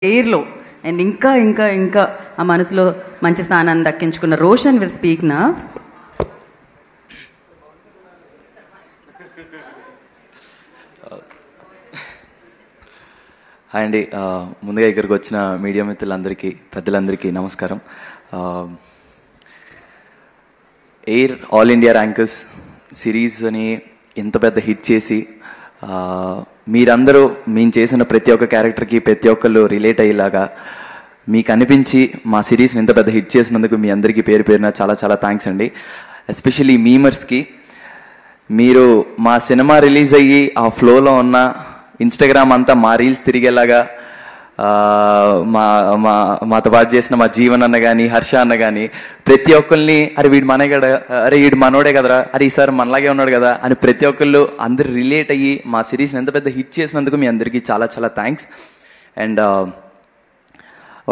ఎయిర్లో and ఇంకా ఇంకా ఇంకా ఆ మనసులో మంచి స్థానాన్ని దక్కించుకున్న రోషన్ విల్ స్పీక్ నా. హాయ్ అండి, ముందుగా ఇక్కడికి వచ్చిన మీడియా మిత్రులందరికీ, పెద్దలందరికీ నమస్కారం. Air all India rankers series అని ఇంత పెద్ద హిట్ చేసి మీరందరూ మేము చేసిన ప్రతి ఒక్క క్యారెక్టర్కి ప్రతి ఒక్కళ్ళు రిలేట్ అయ్యేలాగా మీకు అనిపించి మా సిరీస్ని ఇంత పెద్ద హిట్ చేసినందుకు మీ అందరికీ పేరు పేరున చాలా చాలా థ్యాంక్స్ అండి. ఎస్పెషల్లీ మీమర్స్కి, మీరు మా సినిమా రిలీజ్ అయ్యి ఆ ఫ్లోలో ఉన్న ఇన్స్టాగ్రామ్ అంతా మా రీల్స్ తిరిగేలాగా మాతో పాటు చేసిన మా జీవన్ అన్న కానీ, హర్ష అన్న కానీ, ప్రతి ఒక్కరిని అరే వీడు మనే కదా, అరే వీడు మనోడే కదరా, అరే ఈసారి మనలాగే ఉన్నాడు కదా అని ప్రతి ఒక్కళ్ళు అందరు రిలేట్ అయ్యి మా సిరీస్ని ఎంత పెద్ద హిట్ చేసినందుకు మీ అందరికీ చాలా చాలా thanks. And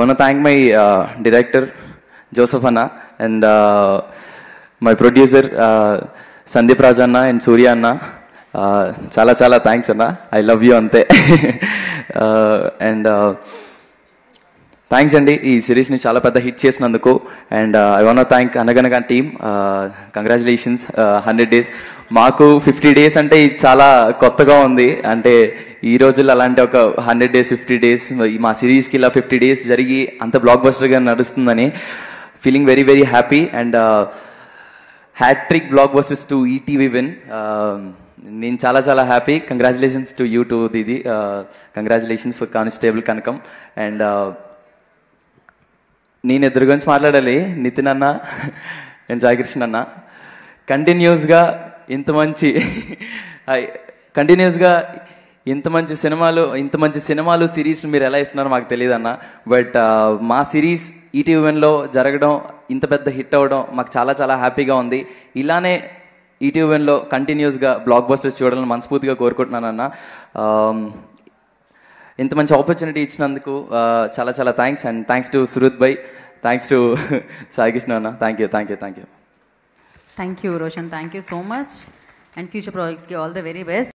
one thank my director Joseph అన్న and my producer Sandeep Raj అన్న అండ్ సూర్య అన్న. చాలా చాలా థ్యాంక్స్ అన్న, ఐ లవ్ యూ అంతే. అండ్ థ్యాంక్స్ అండి ఈ సిరీస్ని చాలా పెద్ద హిట్ చేసినందుకు. And I want thank Anaganaga team, congratulations 100 days. మాకు 50 days అంటే ఇది చాలా కొత్తగా ఉంది. అంటే ఈ రోజుల్లో అలాంటి ఒక 100 days 50 days మా సిరీస్కి ఇలా 50 days జరిగి అంత బ్లాక్ బస్టర్గా నడుస్తుందని feeling very very happy. And hattrick blockbusters to ETV Win. నేను చాలా చాలా happy. Congratulations to you to Didi, congratulations for constable Kanakam. And నేను ఇద్దరి గురించి మాట్లాడాలి, నితిన్ అన్న అండ్ సాయికృష్ణ అన్న. కంటిన్యూస్గా ఇంత మంచి సినిమాలు సిరీస్లు మీరు ఎలా ఇస్తున్నారో మాకు తెలియదు అన్న. బట్ మా సిరీస్ ఈటీవీ వన్లో జరగడం, ఇంత పెద్ద హిట్ అవ్వడం మాకు చాలా చాలా హ్యాపీగా ఉంది. ఇలానే ఈటీవీ వన్లో కంటిన్యూస్గా బ్లాక్ బస్టర్స్ చూడాలని మనస్ఫూర్తిగా కోరుకుంటున్నానన్న. ఇంత మంచి ఆపర్చునిటీ ఇచ్చినందుకు చాలా చాలా thanks. And thanks to Suruth భాయ్, థ్యాంక్స్ టు సాయికృష్ణ అన్న. Thank you thank you thank you thank you Roshan, thank you so much. And future ప్రాజెక్ట్స్కి ఆల్ ద వెరీ బెస్ట్.